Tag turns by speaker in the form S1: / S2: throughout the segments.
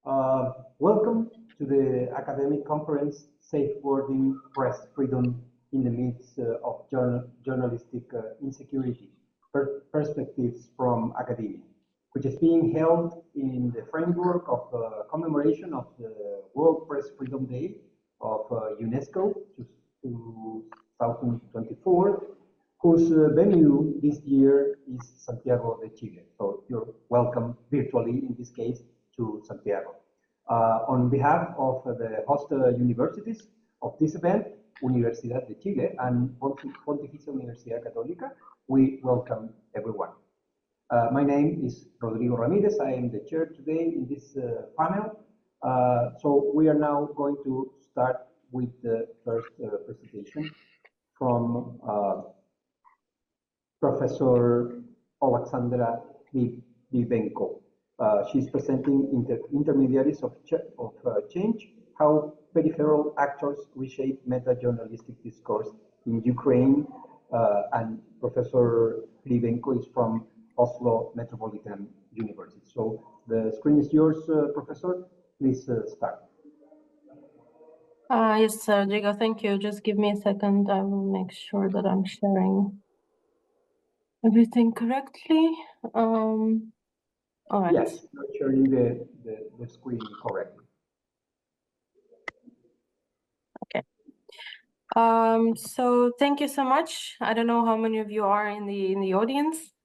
S1: Welcome to the academic conference, Safeguarding Press Freedom in the Midst of Journalistic Insecurity, Perspectives from Academia, which is being held in the framework of commemoration of the World Press Freedom Day of UNESCO 2024, whose venue this year is Santiago de Chile. So you're welcome virtually in this case to Santiago. On behalf of the host universities of this event, Universidad de Chile and Pontificia Universidad Católica, we welcome everyone. My name is Rodrigo Ramírez. I am the chair today in this panel. So we are now going to start with the first presentation from Professor Oleksandra Hrybenko. She's presenting intermediaries of change, how peripheral actors reshape meta-journalistic discourse in Ukraine. And Professor Hrybenko is from Oslo Metropolitan University. So the screen is yours, Professor. Please start.
S2: Yes, Rodrigo, thank you. Just give me a second. I will make sure that I'm sharing everything correctly. All right.
S1: Yes, you're sharing the screen correctly.
S2: Okay. So thank you so much. I don't know how many of you are in the audience,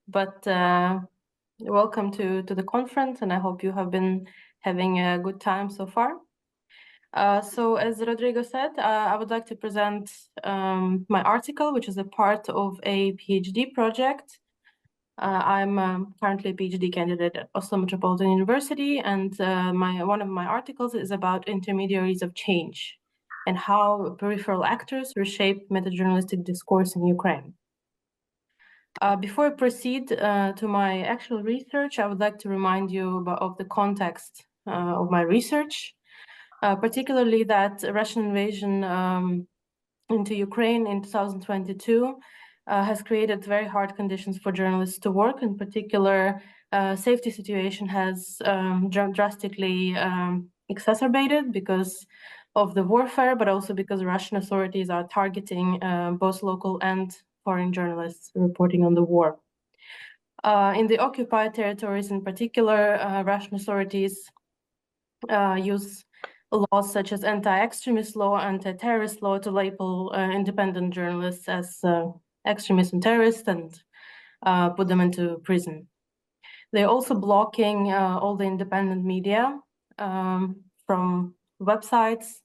S2: but welcome to the conference, and I hope you have been having a good time so far. So as Rodrigo said, I would like to present my article, which is a part of a PhD project. I'm currently a PhD candidate at Oslo Metropolitan University, and one of my articles is about intermediaries of change and how peripheral actors reshape meta-journalistic discourse in Ukraine. Before I proceed to my actual research, I would like to remind you of the context of my research, particularly that Russian invasion into Ukraine in 2022 has created very hard conditions for journalists to work. In particular, safety situation has drastically exacerbated because of the warfare, but also because Russian authorities are targeting both local and foreign journalists reporting on the war. In the occupied territories in particular, Russian authorities use laws such as anti-extremist law, anti-terrorist law to label independent journalists as extremists and terrorists and put them into prison. They're also blocking all the independent media from websites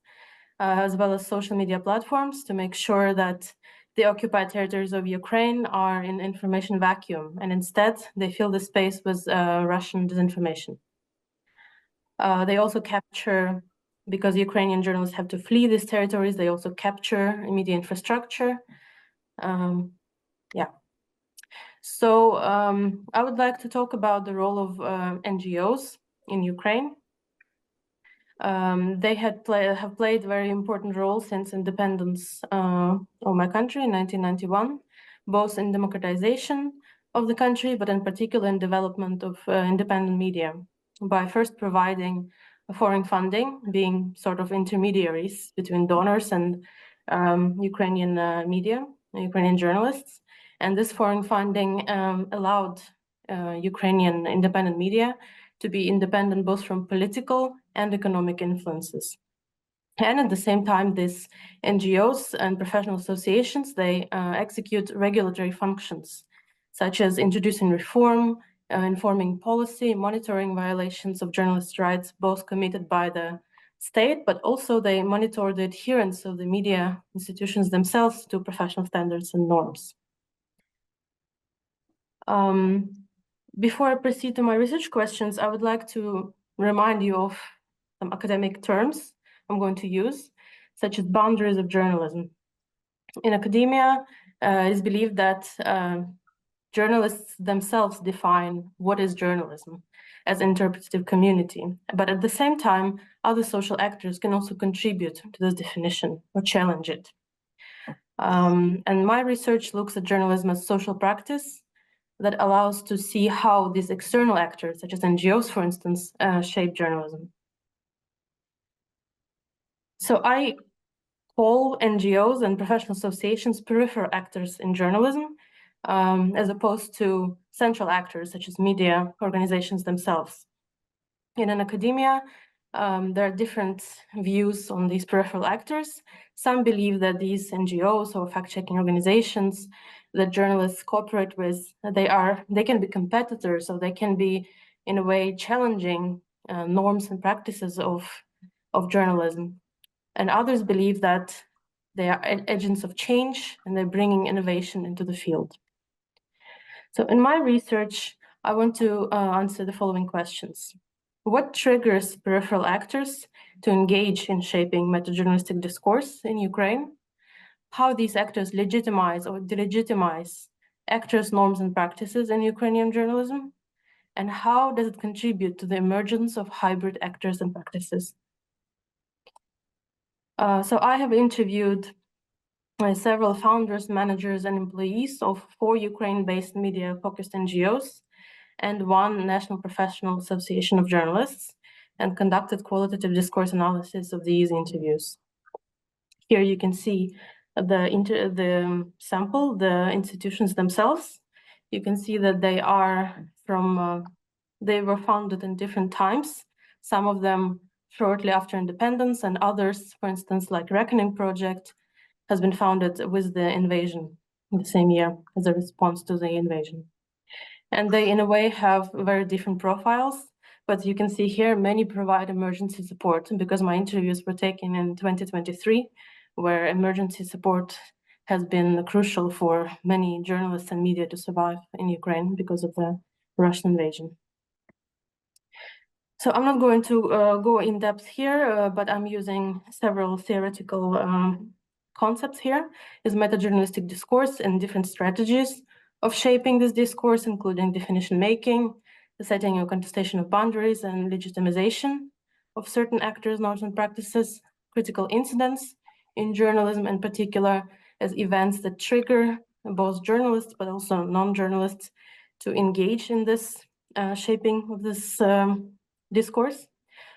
S2: as well as social media platforms to make sure that the occupied territories of Ukraine are in information vacuum, and instead they fill the space with Russian disinformation. They also capture, because Ukrainian journalists have to flee these territories, they also capture media infrastructure. So I would like to talk about the role of NGOs in Ukraine. They have played a very important role since independence of my country in 1991, both in democratization of the country, but in particular in development of independent media, by first providing foreign funding, being sort of intermediaries between donors and Ukrainian media, Ukrainian journalists. And this foreign funding allowed Ukrainian independent media to be independent both from political and economic influences. And at the same time, these NGOs and professional associations, they execute regulatory functions, such as introducing reform, informing policy, monitoring violations of journalists' rights, both committed by the state, but also they monitor the adherence of the media institutions themselves to professional standards and norms. Before I proceed to my research questions, I would like to remind you of some academic terms I'm going to use, such as boundaries of journalism. In academia, it is believed that journalists themselves define what is journalism as an interpretative community. But at the same time, other social actors can also contribute to this definition or challenge it. And my research looks at journalism as social practice, that allows to see how these external actors, such as NGOs, for instance, shape journalism. So I call NGOs and professional associations peripheral actors in journalism, as opposed to central actors such as media organizations themselves. In academia, there are different views on these peripheral actors. Some believe that these NGOs or fact-checking organizations that journalists cooperate with, they can be competitors, or they can be, in a way, challenging norms and practices of journalism. And others believe that they are agents of change and they're bringing innovation into the field. So in my research, I want to answer the following questions. What triggers peripheral actors to engage in shaping meta-journalistic discourse in Ukraine? How these actors legitimize or delegitimize actors' norms and practices in Ukrainian journalism? And how does it contribute to the emergence of hybrid actors and practices? So I have interviewed several founders, managers, and employees of 4 Ukraine-based media-focused NGOs and 1 National Professional Association of Journalists, and conducted qualitative discourse analysis of these interviews. Here you can see the sample, the institutions themselves. You can see that they are they were founded in different times, some of them shortly after independence, and others, for instance, like Reckoning Project, has been founded with the invasion in the same year as a response to the invasion. And they, in a way, have very different profiles, but you can see here many provide emergency support, because my interviews were taken in 2023, where emergency support has been crucial for many journalists and media to survive in Ukraine because of the Russian invasion. So I'm not going to go in depth here, but I'm using several theoretical concepts here. Is meta-journalistic discourse and different strategies of shaping this discourse, including definition making, the setting and contestation of boundaries, and legitimization of certain actors, norms, and practices, critical incidents in journalism in particular, as events that trigger both journalists but also non-journalists to engage in this shaping of this discourse,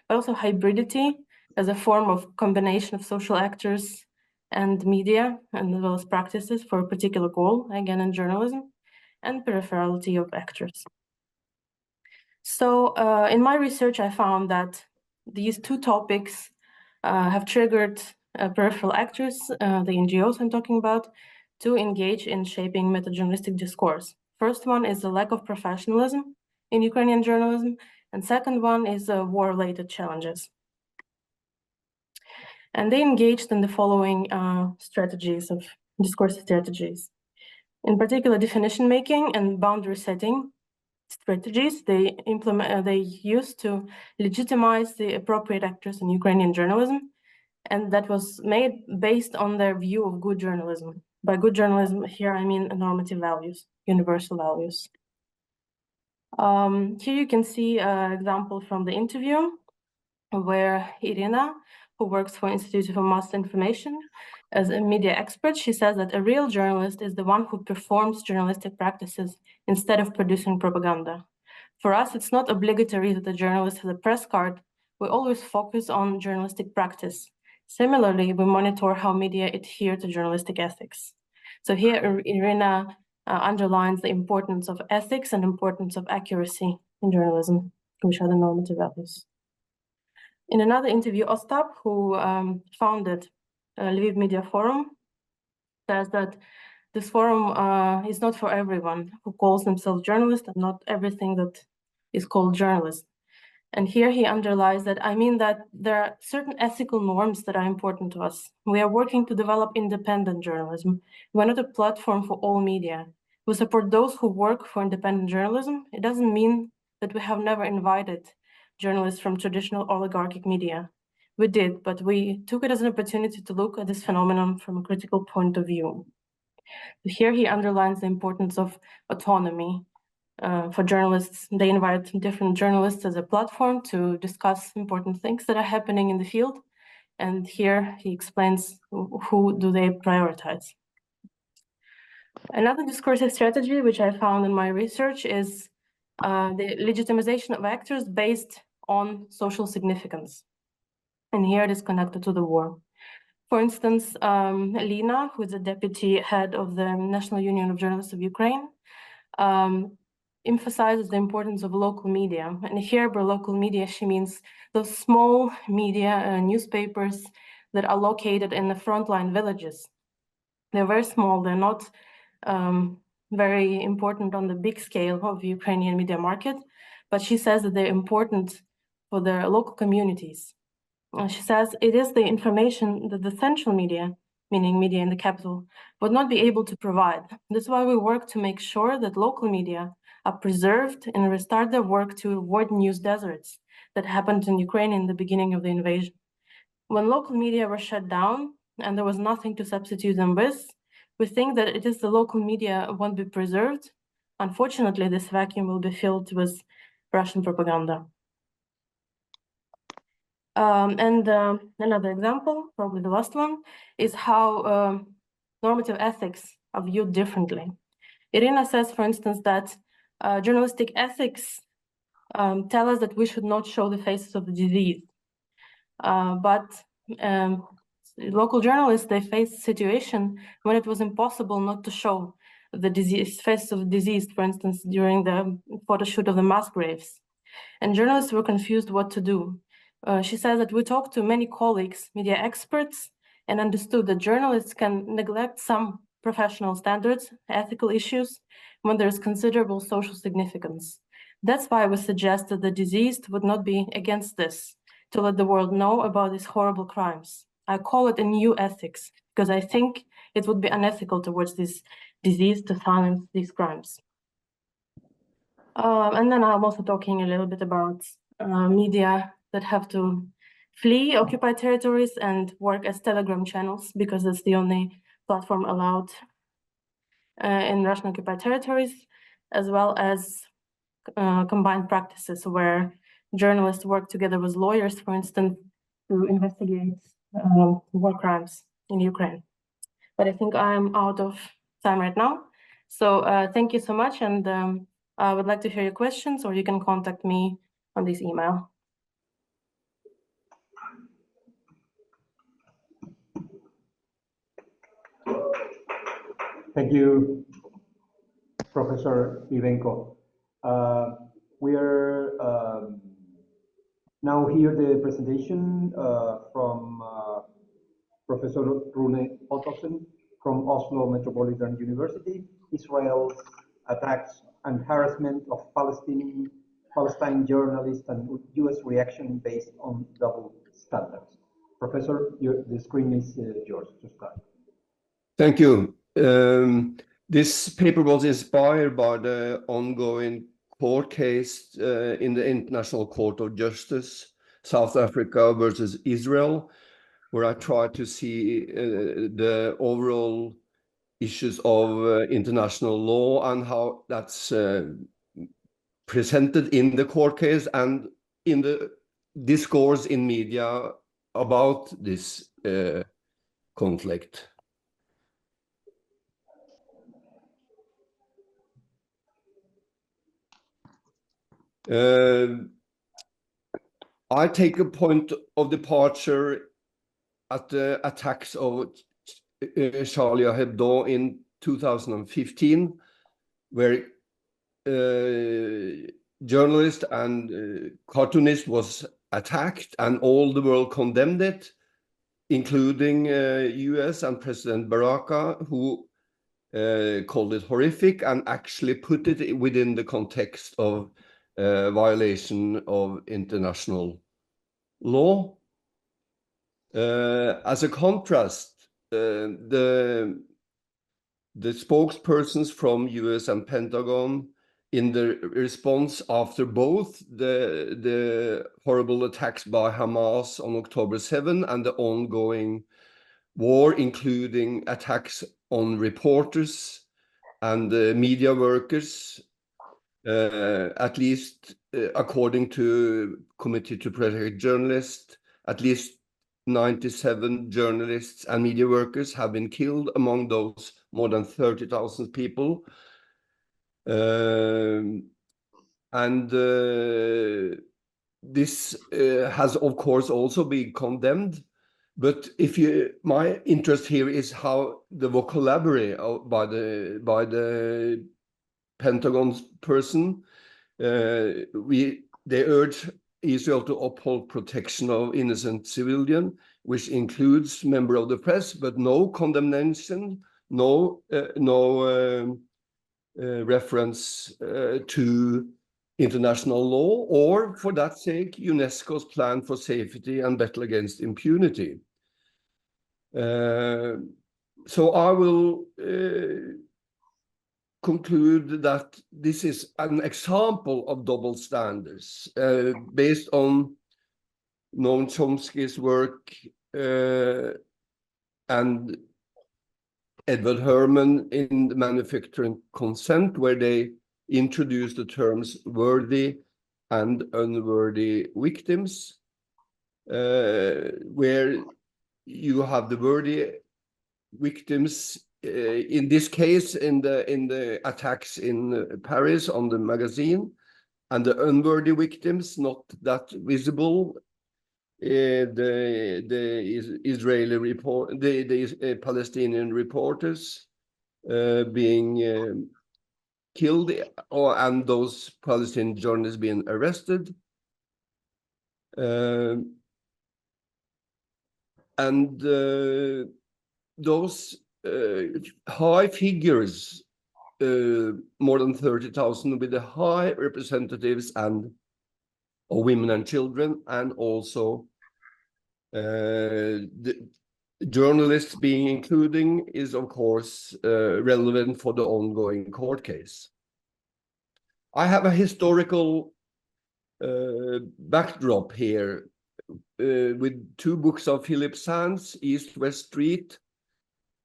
S2: but also hybridity as a form of combination of social actors and media, and as well as practices for a particular goal, again in journalism, and peripherality of actors. So in my research, I found that these 2 topics have triggered peripheral actors, the NGOs I'm talking about, to engage in shaping meta-journalistic discourse. First one is the lack of professionalism in Ukrainian journalism, and second one is war-related challenges. And they engaged in the following strategies of discourse strategies. In particular, definition making and boundary setting strategies they use to legitimize the appropriate actors in Ukrainian journalism, and that was made based on their view of good journalism. By good journalism, here I mean normative values, universal values. Here you can see an example from the interview where Irina, who works for Institute for Mass Information as a media expert, she says that a real journalist is the one who performs journalistic practices instead of producing propaganda. For us, it's not obligatory that the journalist has a press card. We always focus on journalistic practice. Similarly, we monitor how media adhere to journalistic ethics. So here, Irina underlines the importance of ethics and importance of accuracy in journalism, which are the normative values. In another interview, Ostap, who founded Lviv Media Forum, says that this forum is not for everyone who calls themselves journalist, and not everything that is called journalist. And here he underlies that I mean that there are certain ethical norms that are important to us. We are working to develop independent journalism. We're not a platform for all media. We support those who work for independent journalism. It doesn't mean that we have never invited journalists from traditional oligarchic media. We did, but we took it as an opportunity to look at this phenomenon from a critical point of view. Here he underlines the importance of autonomy. For journalists, they invite different journalists as a platform to discuss important things that are happening in the field. And here he explains who do they prioritize. Another discursive strategy, which I found in my research, is the legitimization of actors based on social significance. And here it is connected to the war. For instance, Lina, who is the deputy head of the National Union of Journalists of Ukraine, emphasizes the importance of local media. And here by local media, she means those small media newspapers that are located in the frontline villages. They're very small, they're not very important on the big scale of the Ukrainian media market, but she says that they're important for their local communities. She says it is the information that the central media, meaning media in the capital, would not be able to provide. That's why we work to make sure that local media are preserved and restart their work to avoid news deserts that happened in Ukraine in the beginning of the invasion. When local media were shut down and there was nothing to substitute them with, we think that it is the local media won't be preserved. Unfortunately, this vacuum will be filled with Russian propaganda. Another example, probably the last one, is how normative ethics are viewed differently. Irina says, for instance, that journalistic ethics tell us that we should not show the faces of the disease. But local journalists, they faced a situation when it was impossible not to show the face of the disease, for instance, during the photo shoot of the mass graves. And journalists were confused what to do. She says that we talked to many colleagues, media experts, and understood that journalists can neglect some professional standards, ethical issues, when there is considerable social significance. That's why we suggest that the deceased would not be against this, to let the world know about these horrible crimes. I call it a new ethics, because I think it would be unethical towards this disease to silence these crimes. And then I'm also talking a little bit about media that have to flee occupied territories and work as Telegram channels, because it's the only platform allowed in Russian occupied territories, as well as combined practices where journalists work together with lawyers, for instance, to investigate war crimes in Ukraine. But I think I'm out of time right now. So thank you so much. And I would like to hear your questions, or you can contact me on this email.
S1: Thank you, Professor Hrybenko. We are now hear the presentation from Professor Rune Ottosen from Oslo Metropolitan University Israel's attacks and harassment of Palestine journalists and U.S. reaction based on double standards. Professor, the screen is yours to start.
S3: Thank you. This paper was inspired by the ongoing court case in the International Court of Justice, South Africa versus Israel, where I tried to see the overall issues of international law and how that's presented in the court case and in the discourse in media about this conflict. I take a point of departure at the attacks of Charlie Hebdo in 2015, where journalist and cartoonist was attacked, and all the world condemned it, including US and President Baraka, who called it horrific and actually put it within the context of violation of international law. As a contrast, the spokespersons from US and Pentagon, in the response after both the horrible attacks by Hamas on October 7 and the ongoing war, including attacks on reporters and media workers, at least according to Committee to Protect Journalists, at least 97 journalists and media workers have been killed, among those more than 30,000 people. This has, of course, also been condemned. But my interest here is how the vocabulary by the Pentagon's person. They urge Israel to uphold protection of innocent civilians, which includes members of the press, but no condemnation, no reference to international law, or for that sake, UNESCO's plan for safety and battle against impunity. So I will conclude that this is an example of double standards based on Noam Chomsky's work and Edward Herman in the Manufacturing Consent, where they introduced the terms worthy and unworthy victims, where you have the worthy victims, in this case, in the attacks in Paris on the magazine, and the unworthy victims, not that visible, the Israeli report, the Palestinian reporters being killed, and those Palestinian journalists being arrested. And those high figures, more than 30,000, with the high representatives and of women and children, and also the journalists being including, is of course relevant for the ongoing court case. I have a historical backdrop here with two books of Philip Sands, East-West Street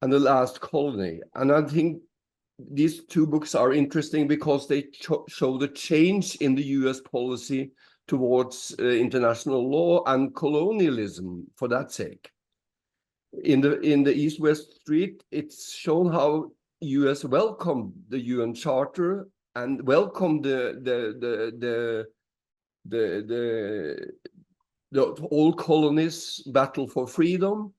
S3: and The Last Colony. And I think these two books are interesting because they show the change in the US policy towards international law and colonialism, for that sake. In the East-West Street, it's shown how US welcomed the UN Charter and welcomed the all colonies' battle for freedom.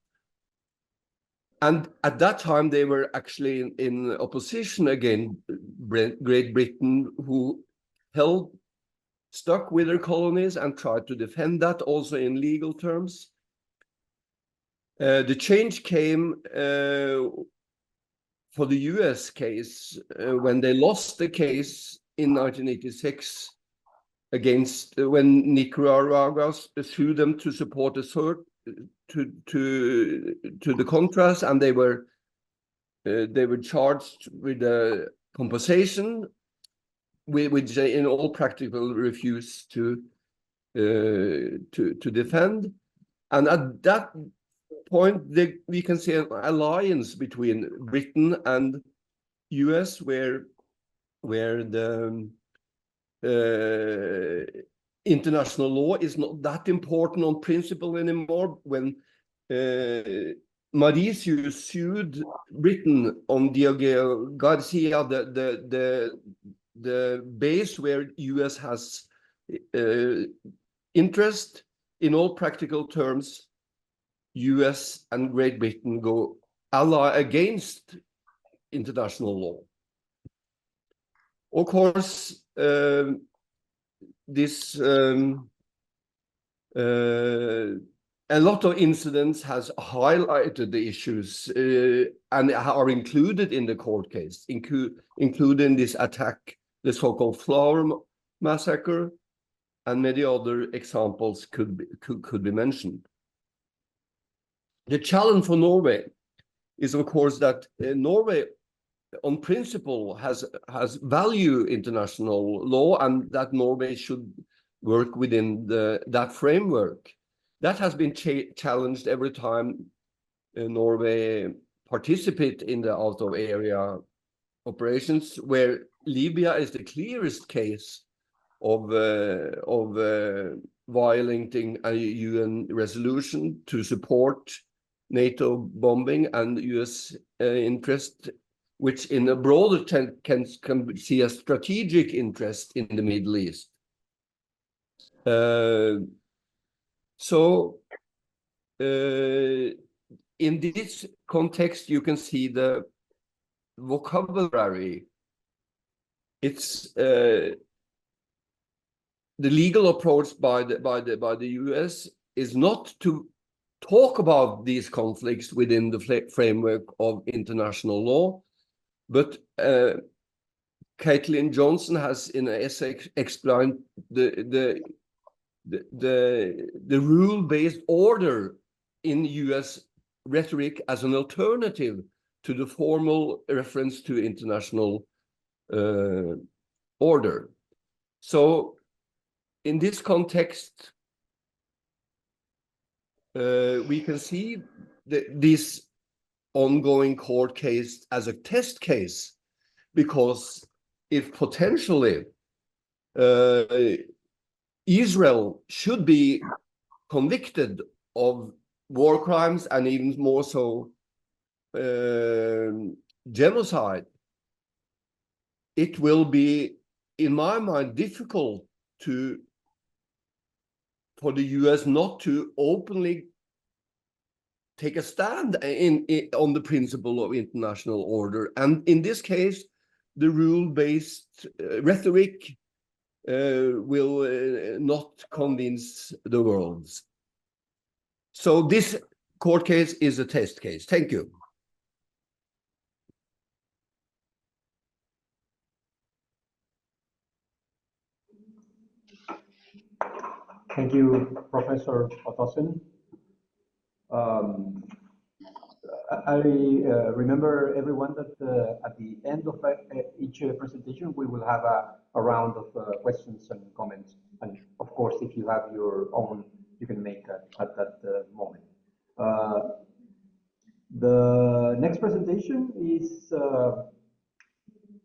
S3: And at that time, they were actually in opposition against Great Britain, who stuck with their colonies and tried to defend that also in legal terms. The change came for the US case when they lost the case in 1986 against when Nicaragua sued them to support the Contras, and they were charged with a compensation, which they in all practical refused to defend. And at that point, we can see an alliance between Britain and US, where the international law is not that important on principle anymore. When Mauricio sued Britain on Diego Garcia, the base where US has interest, in all practical terms, US and Great Britain go ally against international law. Of course, a lot of incidents has highlighted the issues and are included in the court case, including this attack, the so-called Flower Massacre, and many other examples could be mentioned. The challenge for Norway is, of course, that Norway, on principle, has value international law, and that Norway should work within that framework. That has been challenged every time Norway participate in the out-of-area operations, where Libya is the clearest case violating a UN resolution to support NATO bombing and US interest, which in a broader can see a strategic interest in the Middle East. In this context, you can see the vocabulary. It's the legal approach by the US is not to talk about these conflicts within the framework of international law, but Caitlin Johnson has in an essay explained the rule-based order in US rhetoric as an alternative to the formal reference to international order. So in this context, we can see this ongoing court case as a test case, because if potentially Israel should be convicted of war crimes and even more so genocide, it will be, in my mind, difficult for the US not to openly take a stand on the principle of international order. And in this case, the rule-based rhetoric will not convince the world. So this court case is a test case. Thank you.
S1: Thank you, Professor Ottosen. I remember everyone that at the end of each presentation, we will have a round of questions and comments. And of course, if you have your own, you can make at that moment. The next presentation is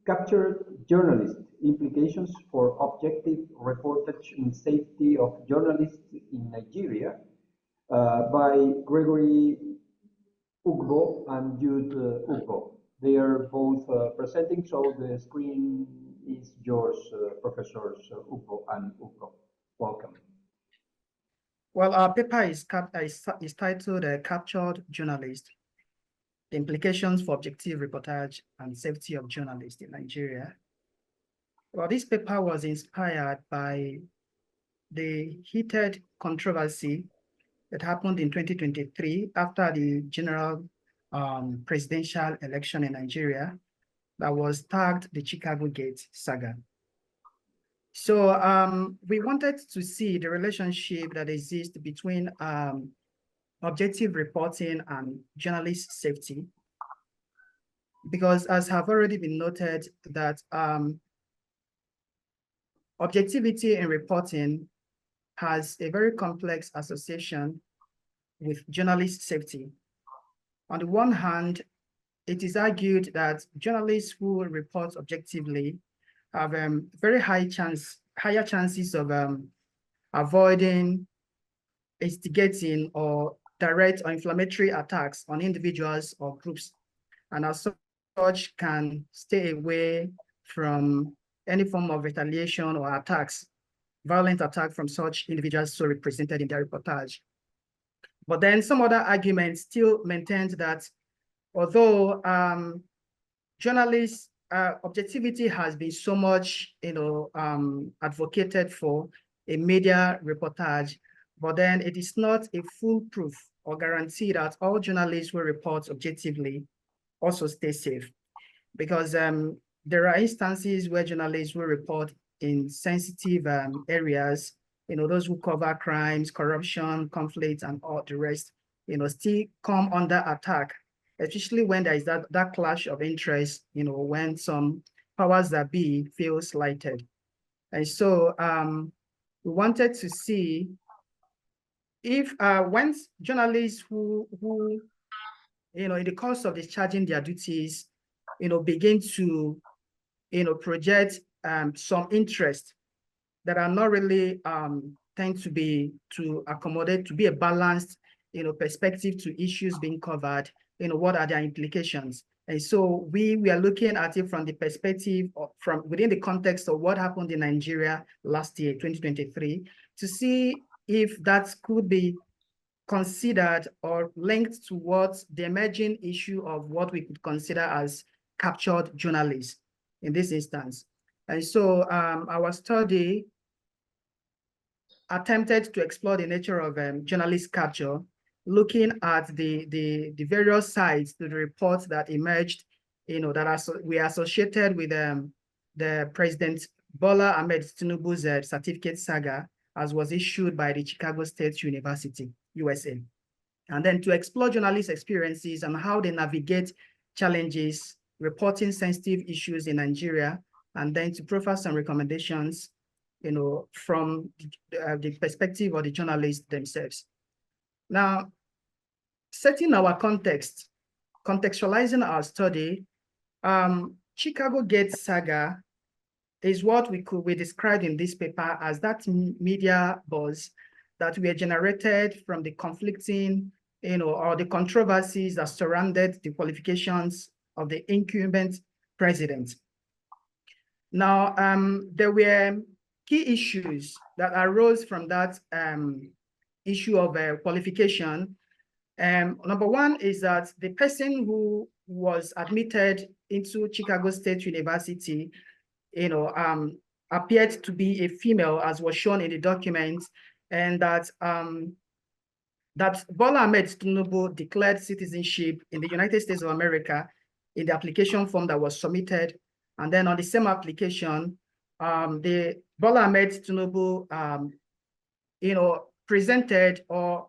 S1: Captured Journalists, Implications for Objective Reportage and Safety of Journalists in Nigeria, by Gregory Ugbo and Jude Ugbo. They are both presenting, so the screen is yours, Professors Ugbo and Ugbo. Welcome.
S4: Well, our paper is titled Captured Journalists, the Implications for Objective Reportage and Safety of Journalists in Nigeria. Well, this paper was inspired by the heated controversy that happened in 2023 after the general presidential election in Nigeria that was tagged the Chicago Gate saga. So we wanted to see the relationship that exists between objective reporting and journalist safety, because as have already been noted that objectivity in reporting has a very complex association with journalist safety. On the one hand, it is argued that journalists who report objectively have very higher chances of avoiding, instigating, or direct or inflammatory attacks on individuals or groups, and as such can stay away from any form of retaliation or attacks, violent attack from such individuals so represented in their reportage. But then some other arguments still maintained that although journalists' objectivity has been so much, advocated for in media reportage, but then it is not a foolproof or guarantee that all journalists will report objectively also stay safe, because there are instances where journalists will report in sensitive areas, those who cover crimes, corruption, conflict, and all the rest, still come under attack, especially when there is that clash of interest, when some powers that be feel slighted. And so we wanted to see if when journalists who in the course of discharging their duties, begin to, project some interest that are not really tend to accommodate, to be a balanced, perspective to issues being covered. What are their implications? And so we are looking at it from the perspective of, from within the context of what happened in Nigeria last year, 2023, to see if that could be considered or linked towards the emerging issue of what we could consider as captured journalists in this instance. And so our study attempted to explore the nature of journalist capture, looking at the various sides to the reports that emerged, that we associated with the President Bola Ahmed Tinubu's certificate saga, as was issued by the Chicago State University, USA. And then to explore journalists' experiences and how they navigate challenges, reporting sensitive issues in Nigeria, and then to profile some recommendations, from the perspective of the journalists themselves. Now, setting our context, contextualizing our study, Chicago Gate saga is what we described in this paper as that media buzz that were generated from the conflicting, or the controversies that surrounded the qualifications of the incumbent president. Now, there were key issues that arose from that issue of qualification. Number one is that the person who was admitted into Chicago State University, appeared to be a female, as was shown in the document, and that that Bola Ahmed Tinubu declared citizenship in the United States of America in the application form that was submitted. And then on the same application, the Bola Ahmed Tinubu, presented or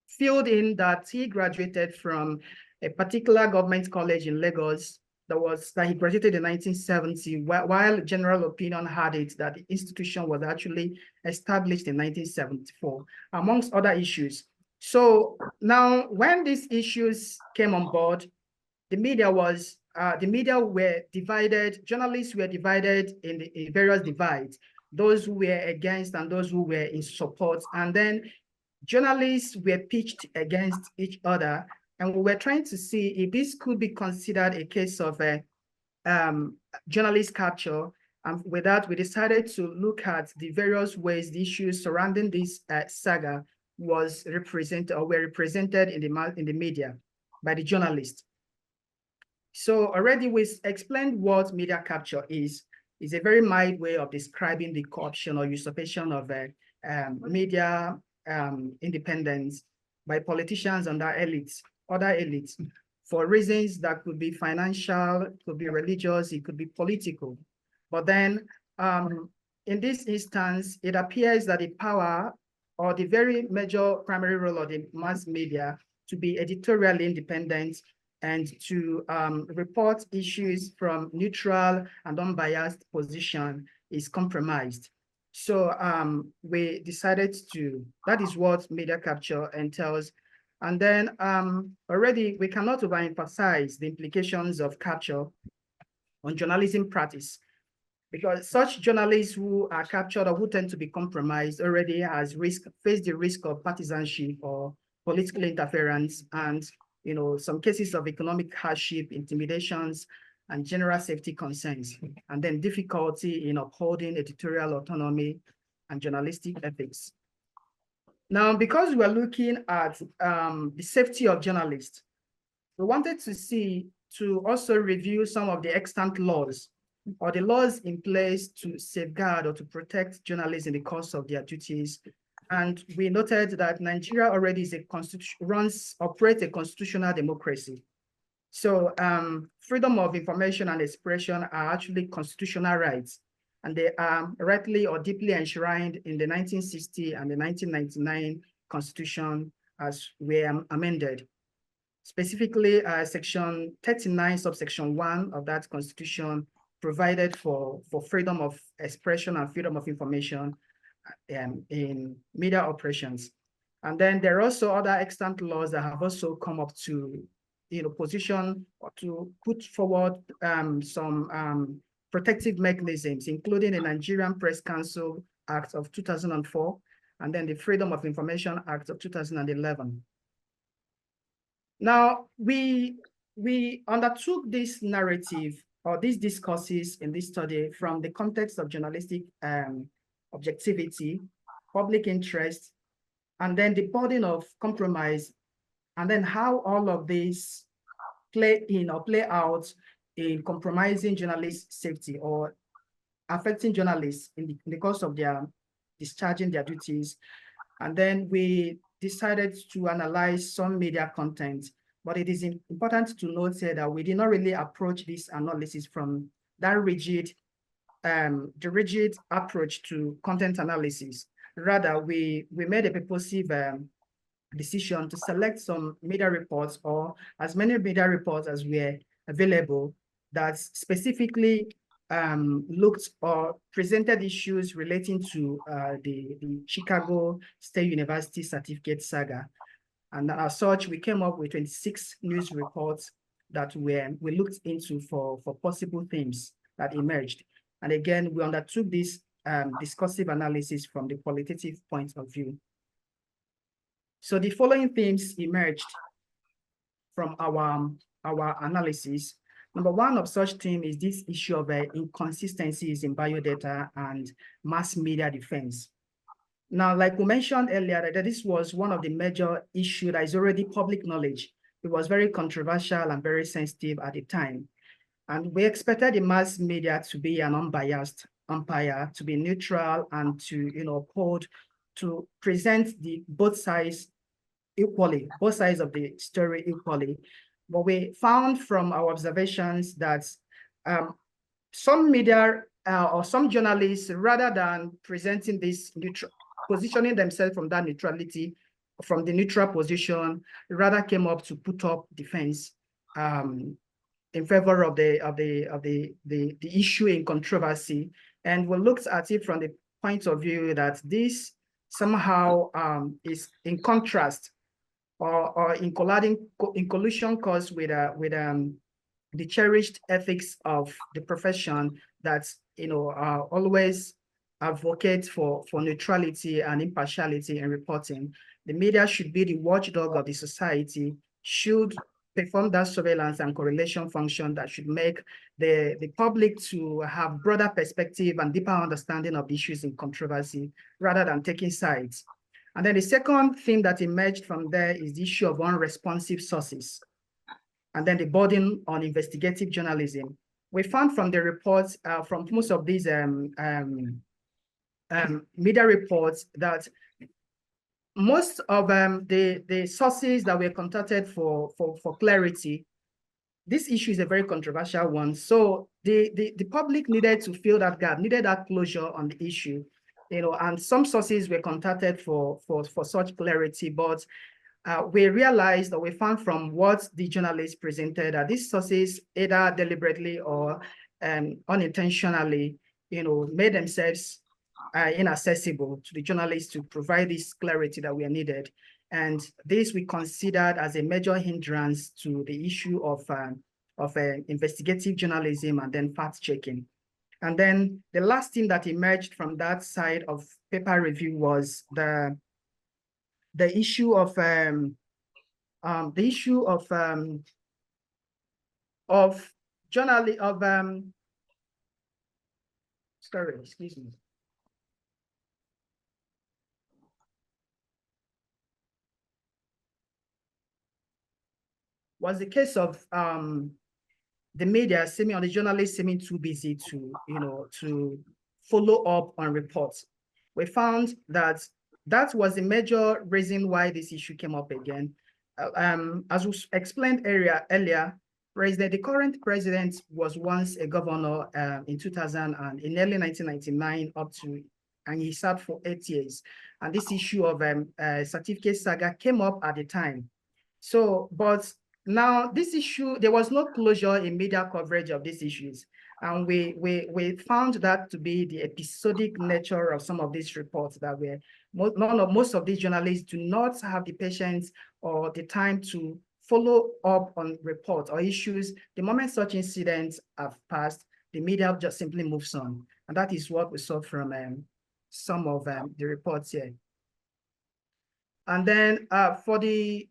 S4: filled in that he graduated from a particular government college in Lagos that he graduated in 1970, while general opinion had it that the institution was actually established in 1974, amongst other issues. So now, when these issues came on board, the media were divided. Journalists were divided in various divides: those who were against and those who were in support. And then journalists were pitched against each other, and we were trying to see if this could be considered a case of journalist capture. And with that, we decided to look at the various ways the issues surrounding this saga was represented or were represented in the media by the journalists. So already we explained what media capture is. It's a very mild way of describing the corruption or usurpation of media independence by politicians and other elites, for reasons that could be financial, it could be religious, it could be political. But then in this instance, it appears that the power or the very major primary role of the mass media to be editorially independent and to report issues from neutral and unbiased position is compromised. So we decided that is what media capture entails. And then already we cannot overemphasize the implications of capture on journalism practice, because such journalists who are captured or who tend to be compromised already face the risk of partisanship or political interference, and some cases of economic hardship, intimidations, and general safety concerns, and then difficulty in upholding editorial autonomy and journalistic ethics. Now, because we are looking at the safety of journalists, we wanted to also review some of the extant laws or the laws in place to safeguard or to protect journalists in the course of their duties. And we noted that Nigeria already is operates a constitutional democracy. So freedom of information and expression are actually constitutional rights, and they are rightly or deeply enshrined in the 1960 and the 1999 Constitution as were amended. Specifically, Section 39, subsection 1 of that Constitution provided for freedom of expression and freedom of information in media operations. And then there are also other extant laws that have also come up to position or to put forward some protective mechanisms, including the Nigerian Press Council Act of 2004, and then the Freedom of Information Act of 2011. Now, we undertook this narrative or these discourses in this study from the context of journalistic objectivity, public interest, and then the burden of compromise, and then how all of these play in or play out in compromising journalist safety or affecting journalists in the course of their discharging their duties. And then we decided to analyze some media content, but it is important to note here that we did not really approach this analysis from that rigid, the rigid approach to content analysis. Rather, we made a purposive decision to select some media reports or as many media reports as were available that specifically looked or presented issues relating to the Chicago State University certificate saga. And as such, we came up with 26 news reports that we looked into for possible themes that emerged. And again, we undertook this discursive analysis from the qualitative point of view. So the following themes emerged from our analysis. Number one of such theme is this issue of inconsistencies in biodata and mass media defense. Now, like we mentioned earlier, that this was one of the major issues that is already public knowledge. It was very controversial and very sensitive at the time. And we expected the mass media to be an unbiased umpire, to be neutral and to, to present the both sides equally, both sides of the story equally. But we found from our observations that some media or some journalists, rather than presenting this neutral, positioning themselves from that neutrality, from the neutral position, rather came up to put up defense in favor of the issue in controversy. And we looked at it from the point of view that this somehow is in contrast or in collusion cause with the cherished ethics of the profession that always advocate for neutrality and impartiality in reporting. The media should be the watchdog of the society, should perform that surveillance and correlation function that should make the public to have broader perspective and deeper understanding of issues in controversy rather than taking sides. And then the second thing that emerged from there is the issue of unresponsive sources, and then the burden on investigative journalism. We found from the reports, from most of these media reports, that most of the sources that were contacted for clarity, this issue is a very controversial one. So the public needed to fill that gap, needed that closure on the issue. And some sources were contacted for such clarity, but we realized, or we found from what the journalists presented, that these sources either deliberately or unintentionally, made themselves inaccessible to the journalists to provide this clarity that we are needed. And this we considered as a major hindrance to the issue of investigative journalism and then fact-checking. And then the last thing that emerged from that side of paper review was the issue of sorry, excuse me. Was the case of the media or the journalists seeming too busy to, to follow up on reports. We found that that was the major reason why this issue came up again. As we explained earlier, the current president was once a governor in early 1999 and he served for 8 years. And this issue of certificate saga came up at the time. So, but now this issue, there was no closure in media coverage of these issues. And we found that to be the episodic nature of some of these reports that most of these journalists do not have the patience or the time to follow up on reports or issues. The moment such incidents have passed, the media just simply moves on. And that is what we saw from some of the reports here. And then for the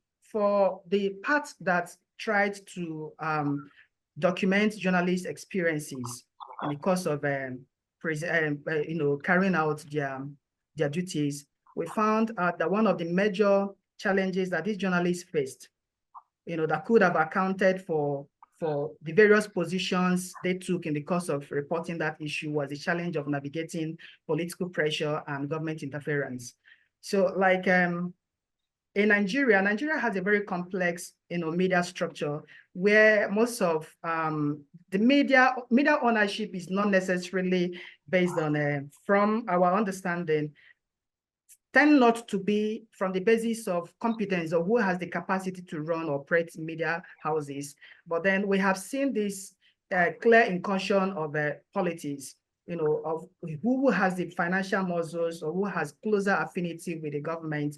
S4: part that tried to document journalists' experiences in the course of carrying out their duties, we found that one of the major challenges that these journalists faced, that could have accounted for the various positions they took in the course of reporting that issue, was the challenge of navigating political pressure and government interference. So like in Nigeria has a very complex, media structure where most of the media ownership is not necessarily based on, from our understanding, tend not to be from the basis of competence or who has the capacity to run or operate media houses. But then we have seen this clear incursion of politics, of who has the financial muscles or who has closer affinity with the government,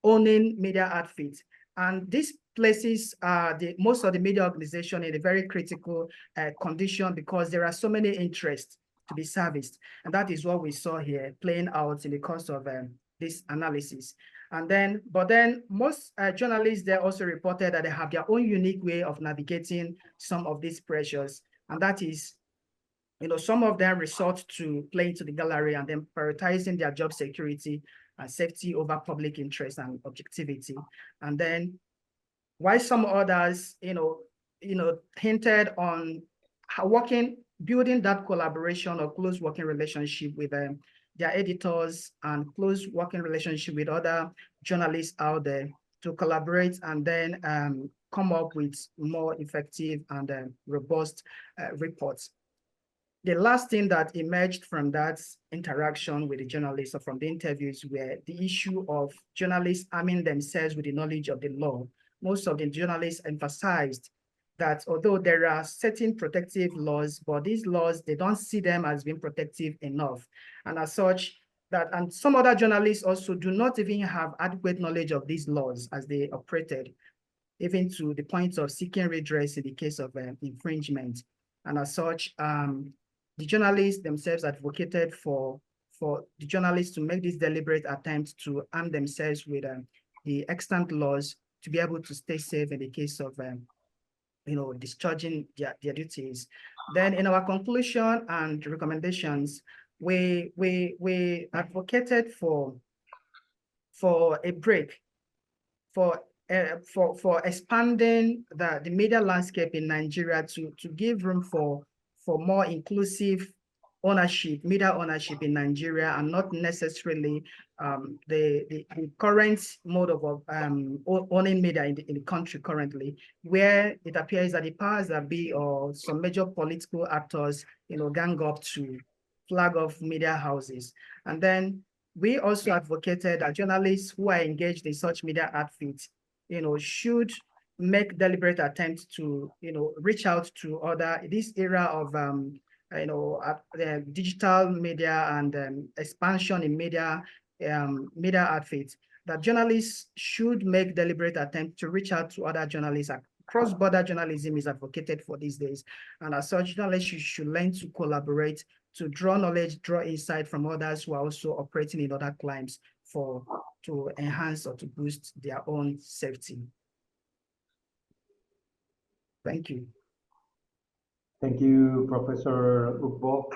S4: owning media outfits. And this places most of the media organization in a very critical condition because there are so many interests to be serviced. And that is what we saw here playing out in the course of this analysis. And then, but then most journalists there also reported that they have their own unique way of navigating some of these pressures. And that is, some of them resort to playing to the gallery and then prioritizing their job security and safety over public interest and objectivity. And then while some others, hinted on how building that collaboration or close working relationship with their editors and close working relationship with other journalists out there to collaborate and then come up with more effective and robust reports. The last thing that emerged from that interaction with the journalists or from the interviews were the issue of journalists arming themselves with the knowledge of the law. Most of the journalists emphasized that although there are certain protective laws, but these laws, they don't see them as being protective enough. And as such, and some other journalists also do not even have adequate knowledge of these laws as they operated, even to the point of seeking redress in the case of infringement. And as such, the journalists themselves advocated for the journalists to make this deliberate attempt to arm themselves with the extant laws to be able to stay safe in the case of discharging their duties. Then in our conclusion and recommendations, we advocated for a break, for expanding the media landscape in Nigeria to give room for more inclusive ownership, media ownership in Nigeria, and not necessarily the current mode of owning media in the country currently, where it appears that the powers that be or some major political actors, gang up to flag off media houses. And then we also advocated that journalists who are engaged in such media outfits, should make deliberate attempts to, reach out to this era of digital media and expansion in media outfits, that journalists should make deliberate attempt to reach out to other journalists. Cross-border journalism is advocated for these days. And as such, journalists should learn to collaborate, to draw knowledge, draw insight from others who are also operating in other climes to enhance or to boost their own safety. Thank you.
S1: Thank you, Professor Ugbo.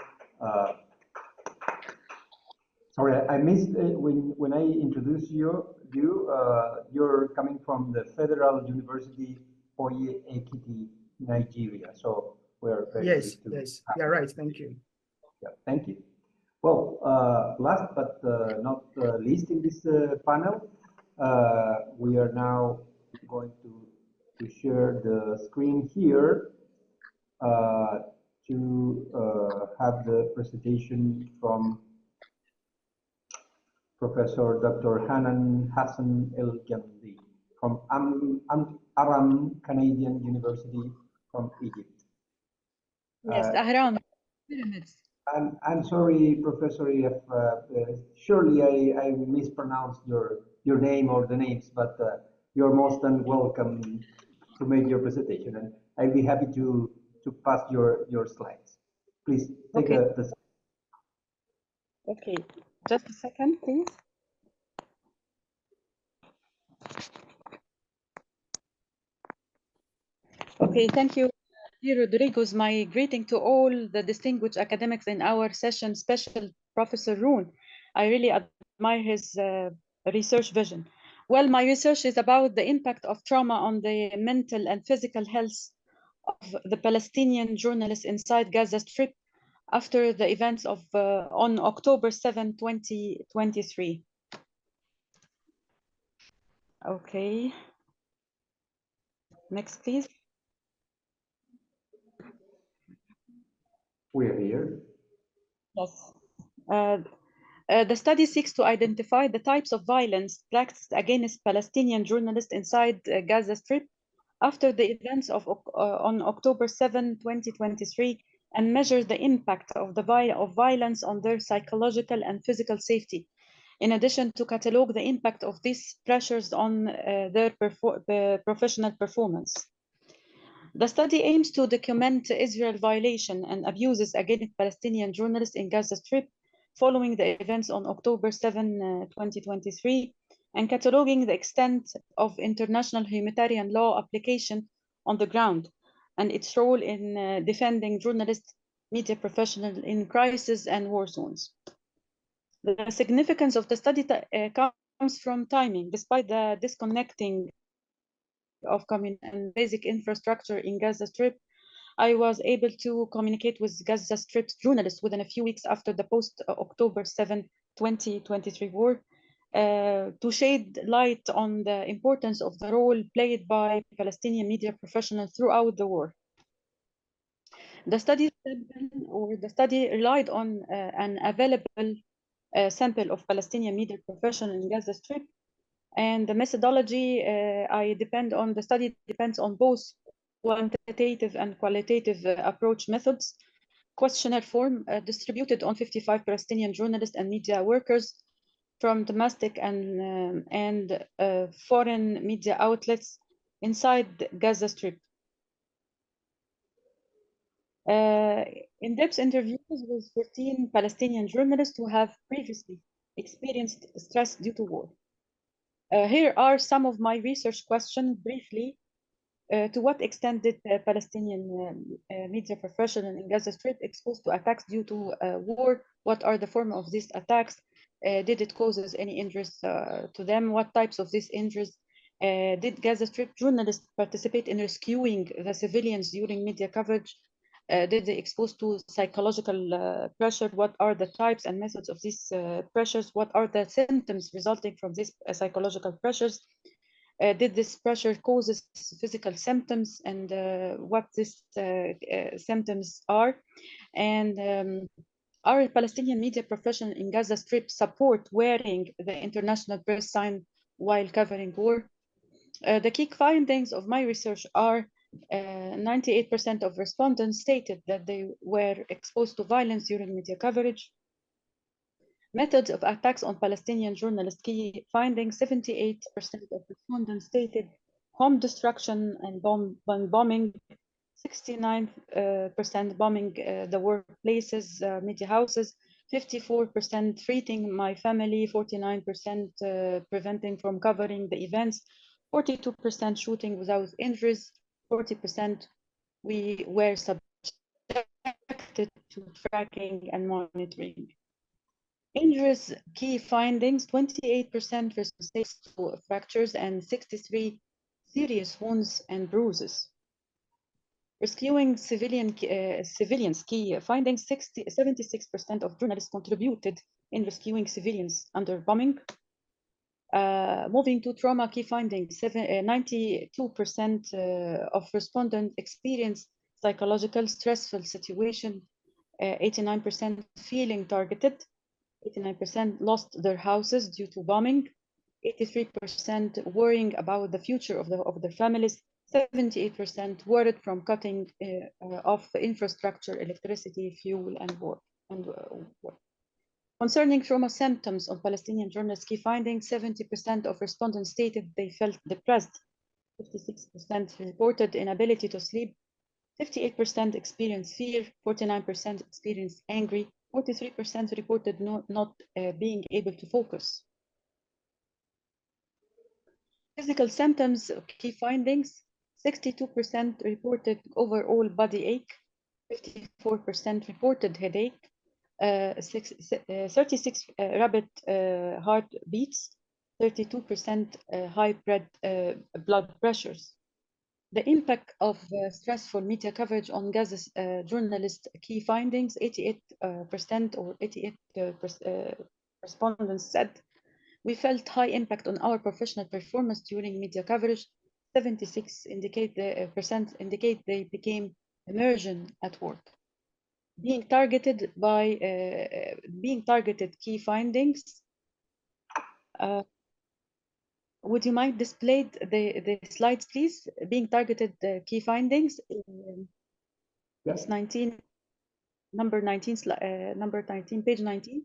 S1: Sorry, I missed when I introduced you. You're coming from the Federal University Oye-Ekiti, Nigeria. So we're very
S4: yes, you're right. Thank you.
S1: Yeah, thank you. Well, last but not least in this panel, we are now going to share the screen here to have the presentation from Professor Dr. Hanan Hassan Elgendi from Ahram Canadian University from Egypt.
S5: Yes, Ahram. Pyramids.
S1: I'm sorry, Professor, if surely I mispronounced your name or the names, but you're most than welcome to make your presentation, and I'll be happy to pass your slides. Please take
S5: Okay.
S1: the
S5: Okay, just a second, please. Okay, thank you, dear Rodrigo. My greeting to all the distinguished academics in our session, special Professor Rune. I really admire his research vision. Well, my research is about the impact of trauma on the mental and physical health of the Palestinian journalists inside Gaza Strip after the events of on October 7, 2023. Okay. Next, please.
S1: We're here.
S5: Yes. The study seeks to identify the types of violence practiced against Palestinian journalists inside Gaza Strip after the events of on October 7, 2023, and measure the impact of violence on their psychological and physical safety, in addition to catalog the impact of these pressures on their professional performance. The study aims to document Israel violation and abuses against Palestinian journalists in Gaza Strip following the events on October 7, 2023, and cataloging the extent of international humanitarian law application on the ground and its role in defending journalists, media professionals in crisis and war zones. The significance of the study comes from timing. Despite the disconnecting of community and basic infrastructure in Gaza Strip, I was able to communicate with Gaza Strip journalists within a few weeks after the post-October 7, 2023 war to shed light on the importance of the role played by Palestinian media professionals throughout the war. The study relied on an available sample of Palestinian media professionals in Gaza Strip, and the methodology the study depends on both quantitative and qualitative approach methods. Questionnaire form distributed on 55 Palestinian journalists and media workers from domestic and foreign media outlets inside Gaza Strip. In-depth interviews with 14 Palestinian journalists who have previously experienced stress due to war. Here are some of my research questions briefly. To what extent did Palestinian media professionals in Gaza Strip exposed to attacks due to war? What are the form of these attacks? Did it cause any injuries to them? What types of these injuries? Did Gaza Strip journalists participate in rescuing the civilians during media coverage? Did they expose to psychological pressure? What are the types and methods of these pressures? What are the symptoms resulting from these psychological pressures? Did this pressure causes physical symptoms, and what these symptoms are? And are Palestinian media professionals in Gaza Strip support wearing the international press sign while covering war? The key findings of my research are 98% of respondents stated that they were exposed to violence during media coverage. Methods of attacks on Palestinian journalists. Key findings: 78% of respondents stated home destruction and bombing, 69% bombing the workplaces, media houses, 54% treating my family, 49% preventing from covering the events, 42% shooting without injuries, 40% we were subjected to tracking and monitoring. Injuries. Key findings: 28% response to fractures and 63 serious wounds and bruises. Rescuing civilians. Key findings: 76% of journalists contributed in rescuing civilians under bombing. Moving to trauma. Key findings: 92% of respondents experienced psychological stressful situation, 89% feeling targeted, 89% lost their houses due to bombing, 83% worrying about the future of their families, 78% worried from cutting off infrastructure, electricity, fuel, and war. Concerning trauma symptoms on Palestinian journalists, key findings: 70% of respondents stated they felt depressed, 56% reported inability to sleep, 58% experienced fear, 49% experienced angry, 43% reported not being able to focus. Physical symptoms, key findings, 62% reported overall body ache, 54% reported headache, 36 rapid heart beats, 32% high blood pressures. The impact of stressful media coverage on Gaza's journalist key findings, 88% or 88 respondents said, we felt high impact on our professional performance during media coverage. 76% indicate they became immersion at work. Being targeted key findings. Would you mind displayed the slides, please? Being targeted key findings.
S1: Yes.
S5: 19, number 19, page 19,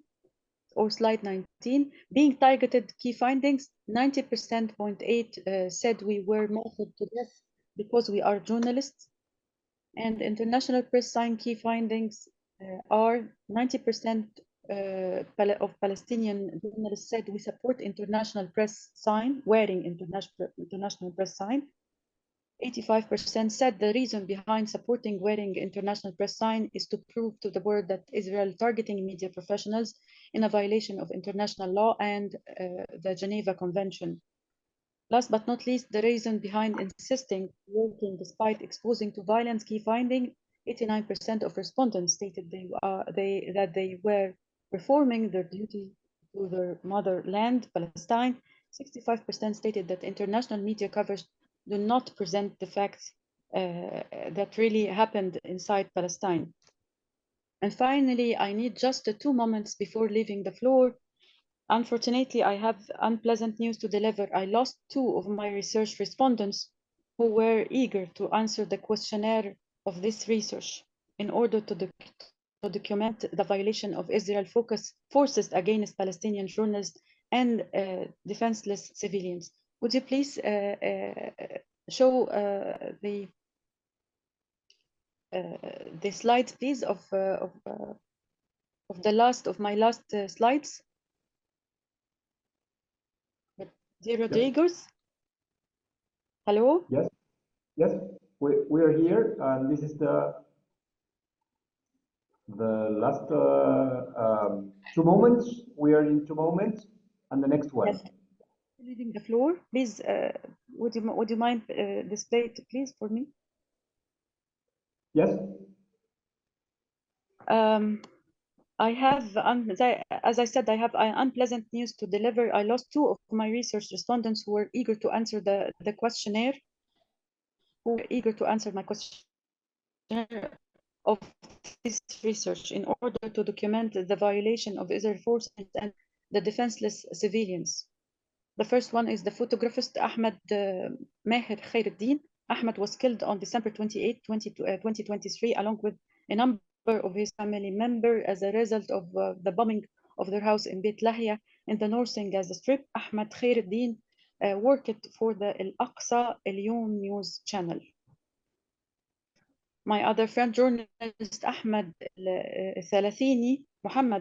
S5: or slide 19. Being targeted key findings. 90.8% said we were mauled to death because we are journalists. And international press sign key findings are 90% of Palestinian journalists said we support international press sign, wearing international press sign. 85% said the reason behind supporting wearing international press sign is to prove to the world that Israel targeting media professionals in a violation of international law and the Geneva Convention. Last but not least, the reason behind insisting working despite exposing to violence key finding, 89% of respondents stated that they were performing their duty to their motherland, Palestine. 65% stated that international media coverage do not present the facts that really happened inside Palestine. And finally, I need just 2 moments before leaving the floor. Unfortunately, I have unpleasant news to deliver. I lost 2 of my research respondents who were eager to answer the questionnaire of this research in order to document the violation of Israel forces against Palestinian journalists and defenseless civilians. Would you please show the slides, please, of my last slides? Dear Rodriguez, hello?
S1: Yes, yes, we are here, and this is the last 2 moments. We are in 2 moments, and the next one.
S5: Yes. Leaving the floor, please. Would you mind display it, please, for me?
S1: Yes.
S5: I have, as I said, I have unpleasant news to deliver. I lost 2 of my research respondents who were eager to answer the questionnaire, who were eager to answer my questionnaire of this research in order to document the violation of Israel forces and the defenseless civilians. The first one is the photographist Ahmed Maher Khairuddin. Ahmed was killed on December 28, 2023, along with a number of his family members as a result of the bombing of their house in Beit Lahia in the northern Gaza Strip. Ahmed Khairuddin worked for the Al-Aqsa Al-Yom news channel. My other friend, journalist Muhammad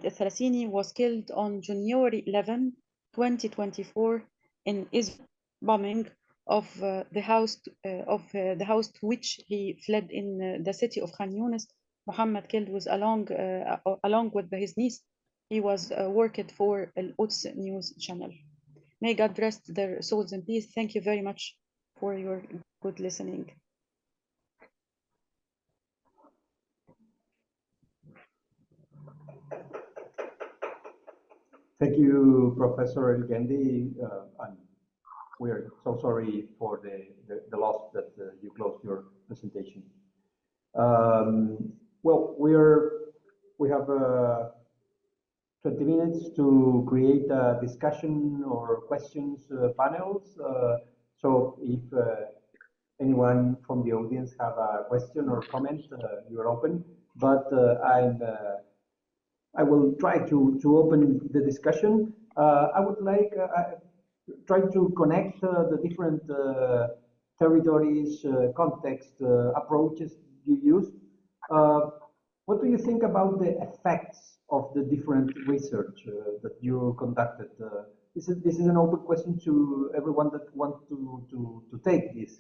S5: Al-Thalathini, was killed on January 11, 2024 in Israel bombing of the house to which he fled in the city of Khan Yunis. Muhammad killed was along with his niece. He was worked for Al-Quds news channel. May God rest their souls in peace. Thank you very much for your good listening.
S1: Thank you, Professor Elgendi. And we are so sorry for the loss that you closed your presentation. Well, we have 20 minutes to create a discussion or questions panels. So if anyone from the audience have a question or comment, you are open. But I will try to open the discussion. I would like try to connect the different territories, context, approaches you use. What do you think about the effects of the different research that you conducted? This is an open question to everyone that wants to take this.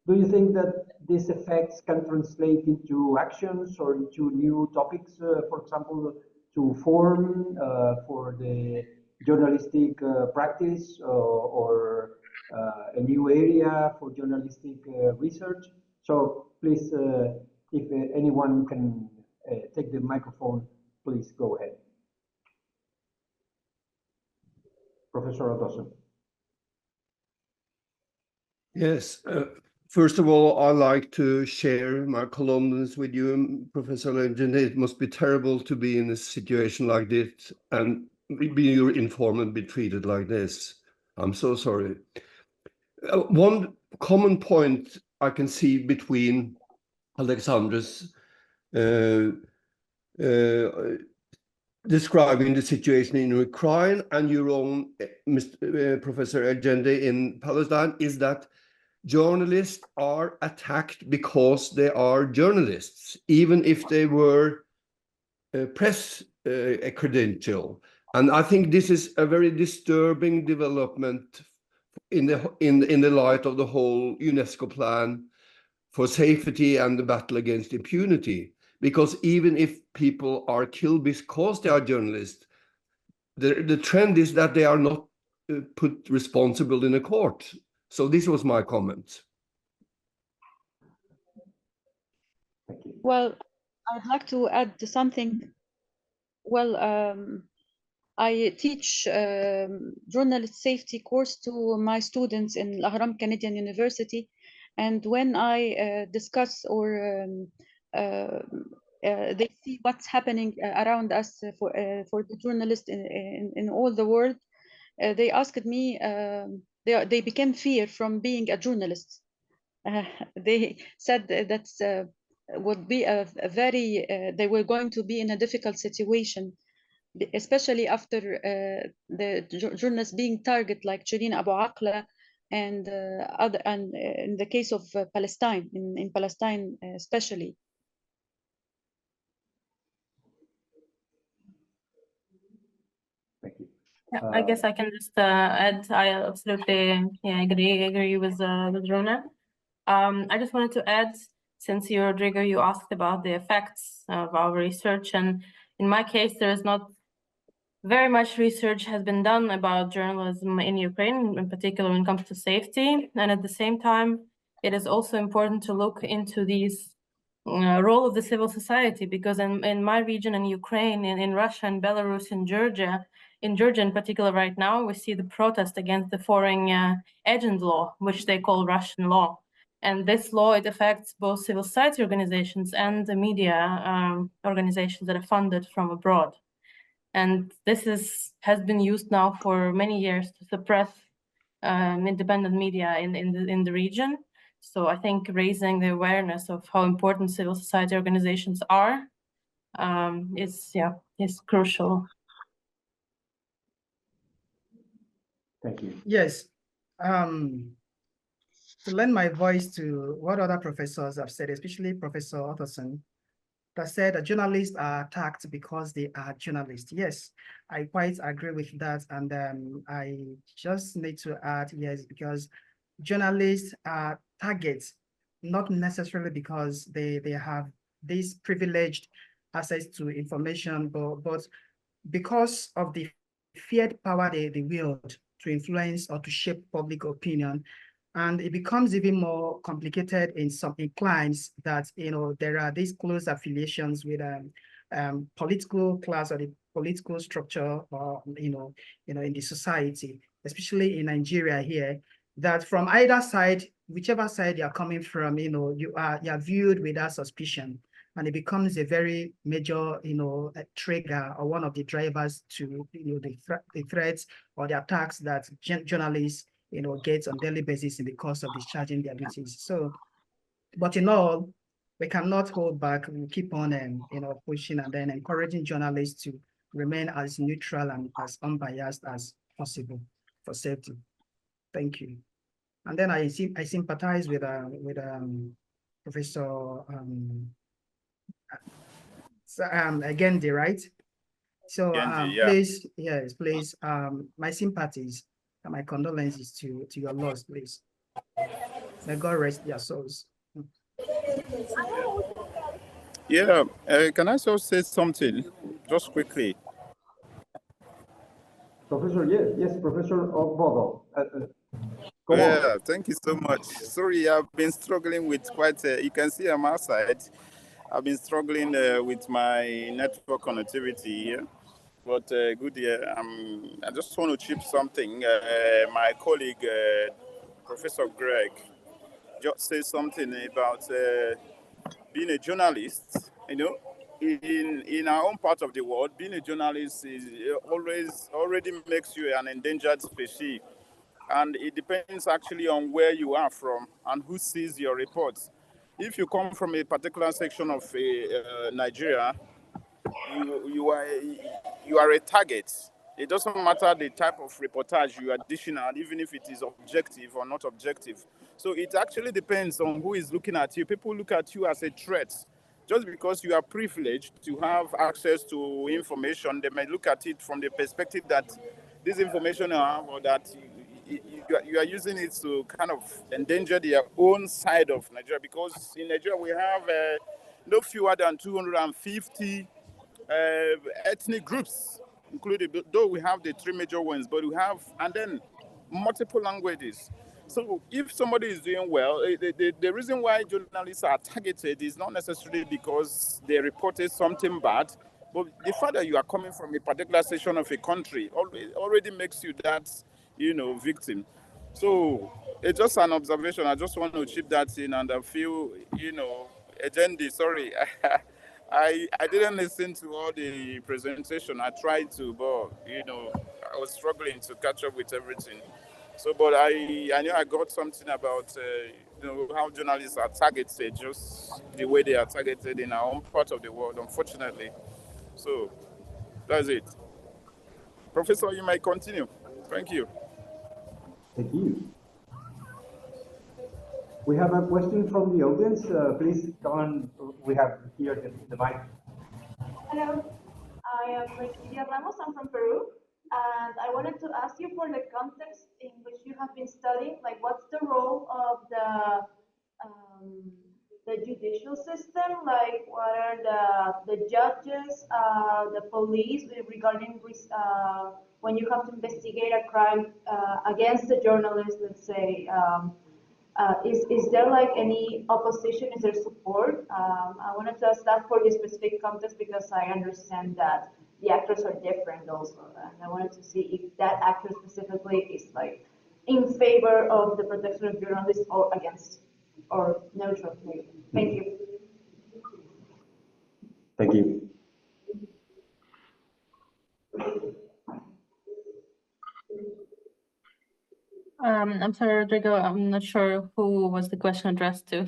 S1: Do you think that these effects can translate into actions or into new topics, for example, to form for the journalistic practice or a new area for journalistic research? So please, if anyone can take the microphone, please go ahead. Professor Ottosen.
S3: Yes. First of all, I'd like to share my condolence with you, Professor Elgendi. It must be terrible to be in a situation like this and be your informant, be treated like this. I'm so sorry. One common point I can see between Alexandra's describing the situation in Ukraine and your own, Professor Elgendi, in Palestine is that journalists are attacked because they are journalists, even if they were press credential. And I think this is a very disturbing development in the light of the whole UNESCO plan for safety and the battle against impunity. Because even if people are killed because they are journalists, the trend is that they are not put responsible in a court. So this was my comment.
S5: Well, I'd like to add something. Well, I teach journalist safety course to my students in Ahram Canadian University, and when I discuss or they see what's happening around us for the journalists in all the world, they asked me. They became fear from being a journalist. They said that's would be a very they were going to be in a difficult situation, especially after the journalists being targeted like Shireen Abu Akleh and other, and in the case of Palestine, in Palestine especially.
S1: Thank you.
S2: Yeah, I guess I can just add. I absolutely agree with Rune. I just wanted to add, since you, Rodrigo, you asked about the effects of our research, and in my case, there is not very much research has been done about journalism in Ukraine, in particular when it comes to safety. And at the same time, it is also important to look into these role of the civil society, because in my region, in Ukraine, in Russia, in Belarus, in Georgia in particular right now, we see the protest against the foreign agent law, which they call Russian law. And this law, it affects both civil society organizations and the media organizations that are funded from abroad. And this has been used now for many years to suppress independent media in the region. So I think raising the awareness of how important civil society organizations are is crucial.
S1: Thank you.
S4: Yes. To lend my voice to what other professors have said, especially Professor Ottosen, that said that journalists are attacked because they are journalists. Yes, I quite agree with that. And I just need to add, yes, because journalists are targets, not necessarily because they have this privileged access to information, but because of the feared power they wield to influence or to shape public opinion. And it becomes even more complicated in some climes that, there are these close affiliations with political class or the political structure, or, in the society, especially in Nigeria here, that from either side, whichever side you're coming from, you're viewed with that suspicion. And it becomes a very major, a trigger or one of the drivers to, the threats or the attacks that journalists gets on daily basis in the course of discharging their duties. So, but in all, we cannot hold back. We keep on, pushing and then encouraging journalists to remain as neutral and as unbiased as possible for safety. Thank you. And then I sympathize with Professor Agenda, right? So
S6: yeah.
S4: please, yes, please, my sympathies and my condolences to your loss, please. May God rest their souls.
S6: Yeah, can I also say something just quickly?
S1: Professor, yes, Professor Ogbodo. Go
S6: Yeah,
S1: on.
S6: thank you so much. Sorry, I've been struggling with quite, you can see I'm outside. I've been struggling with my network connectivity here. But good, yeah, I just want to chip something. My colleague, Professor Greg, just said something about being a journalist. You know, in our own part of the world, being a journalist is already makes you an endangered species. And it depends actually on where you are from and who sees your reports. If you come from a particular section of Nigeria, you are a target. It doesn't matter the type of reportage you are dishing out, even if it is objective or not objective. So it actually depends on who is looking at you. People look at you as a threat. Just because you are privileged to have access to information, they may look at it from the perspective that this information or that you are using it to kind of endanger their own side of Nigeria. Because in Nigeria we have no fewer than 250 ethnic groups, including, though we have the three major ones, but we have, and then multiple languages. So if somebody is doing well, the reason why journalists are targeted is not necessarily because they reported something bad, but the fact that you are coming from a particular section of a country already makes you that, victim. So it's just an observation. I just want to chip that in, and I feel, Uggendi, sorry. I didn't listen to all the presentation. I tried to, but I was struggling to catch up with everything. So, but I knew I got something about how journalists are targeted, just the way they are targeted in our own part of the world, unfortunately. So that's it. Professor, you might continue. Thank you.
S1: Thank you. We have a question from the audience. Please come on. We have here the mic.
S7: Hello, I am Lidia Ramos. I'm from Peru, and I wanted to ask you for the context in which you have been studying. Like, what's the role of the judicial system? Like, what are the judges, the police regarding when you have to investigate a crime against a journalist? Let's say. Is there like any opposition? Is there support? I wanted to ask that for this specific context because I understand that the actors are different also, and I wanted to see if that actor specifically is like in favor of the protection of journalists or against, or neutral. Thank you.
S1: Thank you.
S2: I'm sorry, Rodrigo, I'm not sure who was the question addressed to.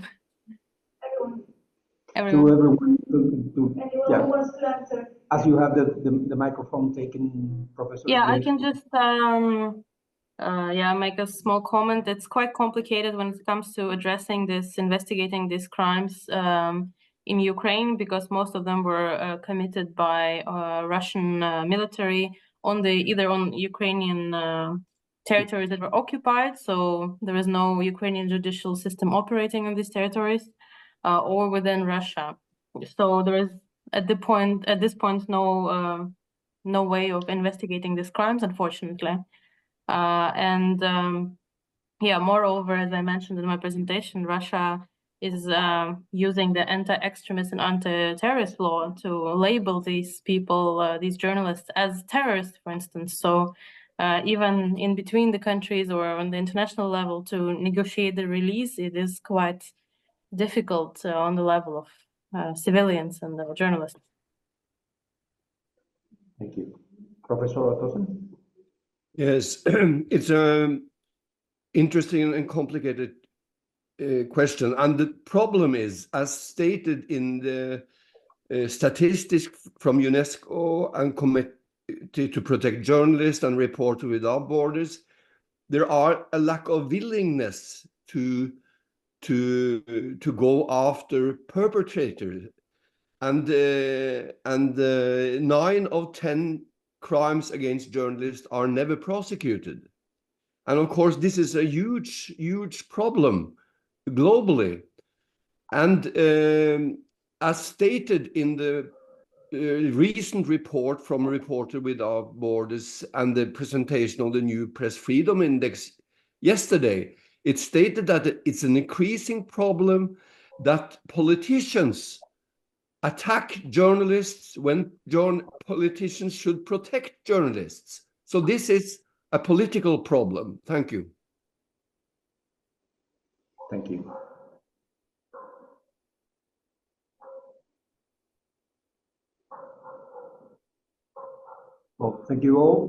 S1: Everyone. To everyone.
S7: Anyone who wants to answer.
S1: As you have the microphone taken, Professor.
S2: Yeah, I can just make a small comment. It's quite complicated when it comes to investigating these crimes in Ukraine, because most of them were committed by Russian military either on Ukrainian territories that were occupied, so there is no Ukrainian judicial system operating on these territories, or within Russia. So there is at this point no way of investigating these crimes, unfortunately. Moreover, as I mentioned in my presentation, Russia is using the anti-extremist and anti-terrorist law to label these people, these journalists, as terrorists, for instance. So even in between the countries or on the international level to negotiate the release, it is quite difficult on the level of civilians and journalists.
S1: Thank you. Professor Ottosen?
S3: Yes, it's an interesting and complicated question. And the problem is, as stated in the statistics from UNESCO and Committee to Protect Journalists and Reporters Without Borders, there are a lack of willingness to go after perpetrators. and 9 of 10 crimes against journalists are never prosecuted. And of course, this is a huge problem globally. And as stated in the recent report from Reporter Without Borders and the presentation of the new Press Freedom Index yesterday, it stated that it's an increasing problem that politicians attack journalists when politicians should protect journalists. So this is a political problem. Thank you.
S1: Thank you. Well, thank you all.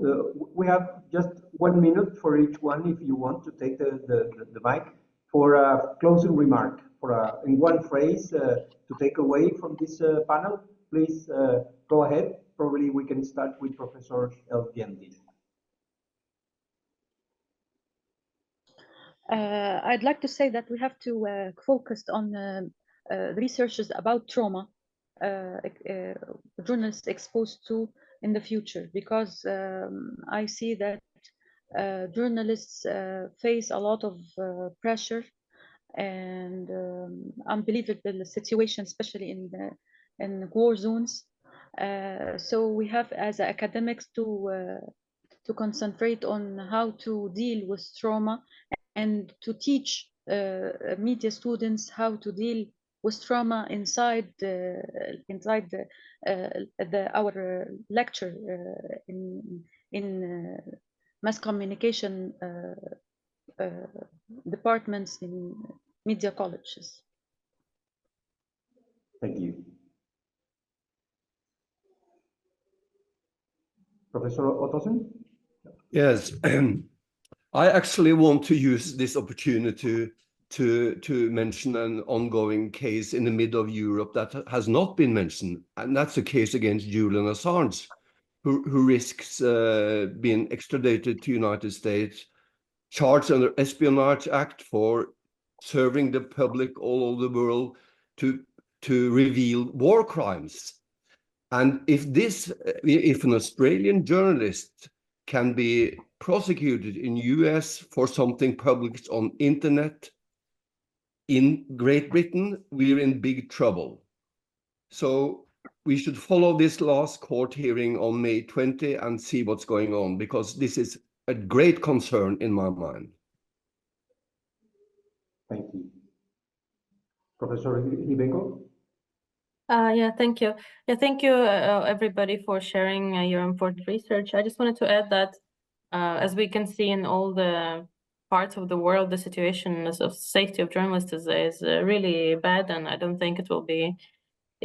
S1: We have just 1 minute for each one if you want to take the mic for a closing remark, in one phrase to take away from this panel. Please go ahead. Probably we can start with Professor Elgendi.
S5: I'd like to say that we have to focus on researches about trauma journalists exposed to in the future, because I see that journalists face a lot of pressure and unbelievable situation, especially in war zones. So we have, as academics, to concentrate on how to deal with trauma and to teach media students how to deal with trauma inside our lecture in mass communication departments in media colleges.
S1: Thank you. Professor Ottosen?
S3: Yes, I actually want to use this opportunity to mention an ongoing case in the middle of Europe that has not been mentioned, and that's a case against Julian Assange, who risks being extradited to United States, charged under Espionage Act for serving the public all over the world to reveal war crimes. And if an Australian journalist can be prosecuted in US for something published on internet in Great Britain, we're in big trouble. So we should follow this last court hearing on May 20 and see what's going on, because this is a great concern in my mind.
S1: Thank you. Professor Hrybenko?
S2: Yeah, thank you. Yeah, thank you, everybody, for sharing your important research. I just wanted to add that, as we can see in all the parts of the world, the situation of safety of journalists is really bad, and I don't think it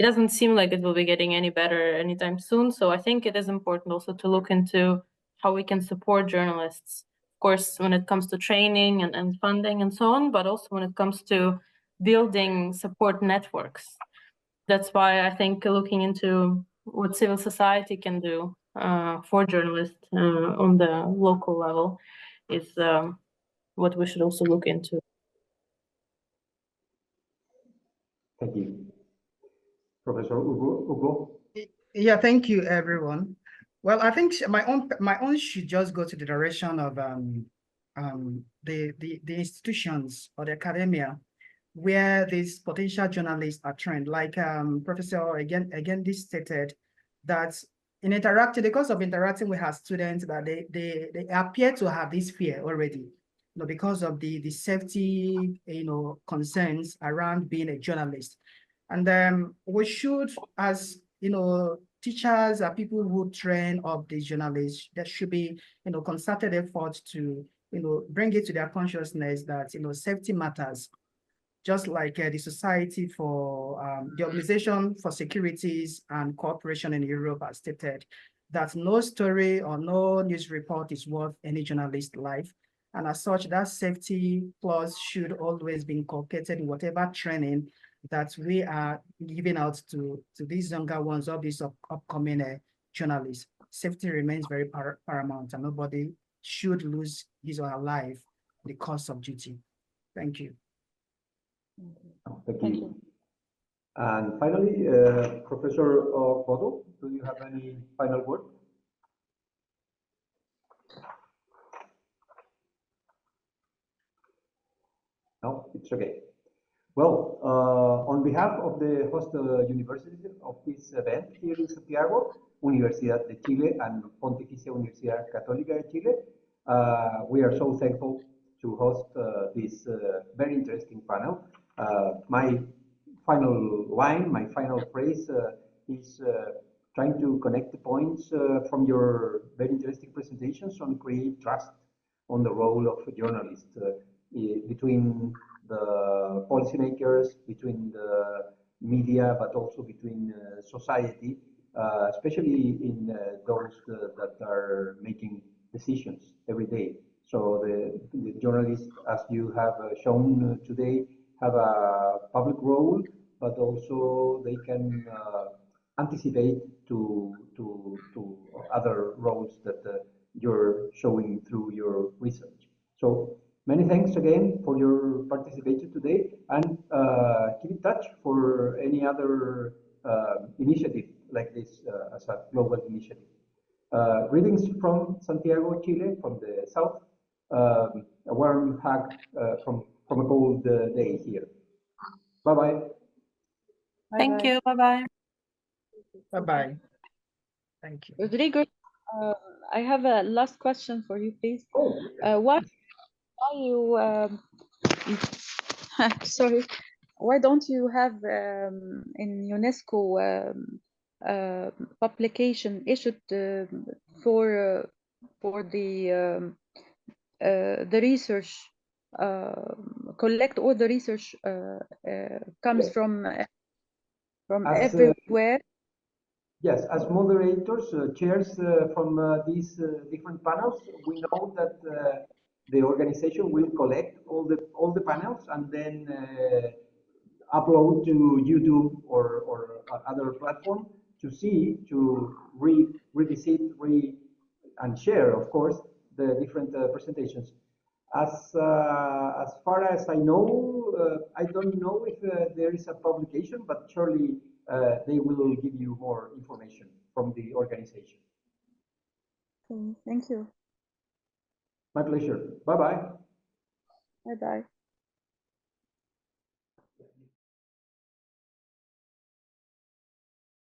S2: doesn't seem like it will be getting any better anytime soon. So I think it is important also to look into how we can support journalists, of course, when it comes to training and funding and so on, but also when it comes to building support networks. That's why I think looking into what civil society can do for journalists on the local level is what we should also look into.
S1: Thank you. Professor Ugbo?
S4: Yeah, thank you, everyone. Well, I think my own should just go to the direction of the institutions or the academia where these potential journalists are trained. Like Professor again this stated that because of interacting with our students, that they appear to have this fear already, because of the safety concerns around being a journalist. And we should, as teachers are people who train up these journalists, there should be concerted effort to bring it to their consciousness that safety matters. Just like the Society for the Organization for Securities and Cooperation in Europe has stated, that no story or no news report is worth any journalist's life. And as such, that safety clause should always be inculcated in whatever training that we are giving out to these younger ones of these upcoming journalists. Safety remains very paramount, and nobody should lose his or her life in the course of duty. Thank you.
S1: Thank you. And finally, Professor Bodo, do you have any final word? No, it's okay. Well, on behalf of the host university of this event here in Santiago, Universidad de Chile and Pontificia Universidad Católica de Chile, we are so thankful to host this very interesting panel. My final line, my final phrase is trying to connect the points from your very interesting presentations on create trust on the role of a journalist between the policymakers, between the media, but also between society, especially in those that are making decisions every day. So the journalists, as you have shown today, have a public role, but also they can anticipate to other roles that you're showing through your research. So many thanks again for your participation today, and keep in touch for any other initiative like this as a global initiative. Greetings from Santiago, Chile, from the south. A warm hug from a cold day here. Bye-bye.
S2: Thank you. Bye-bye.
S4: Bye-bye. Thank you.
S5: Rodrigo, I have a last question for you, please. Why you sorry, why don't you have in UNESCO publication issued for the research, collect all the research comes from everywhere?
S1: Yes, as moderators, chairs from these different panels, we know that the organization will collect all the panels and then upload to YouTube or other platform to see, to revisit, and share, of course, the different presentations. As far as I know, I don't know if there is a publication, but surely they will give you more information from the organization.
S5: Thank you.
S1: My pleasure. Bye-bye.
S5: Bye-bye.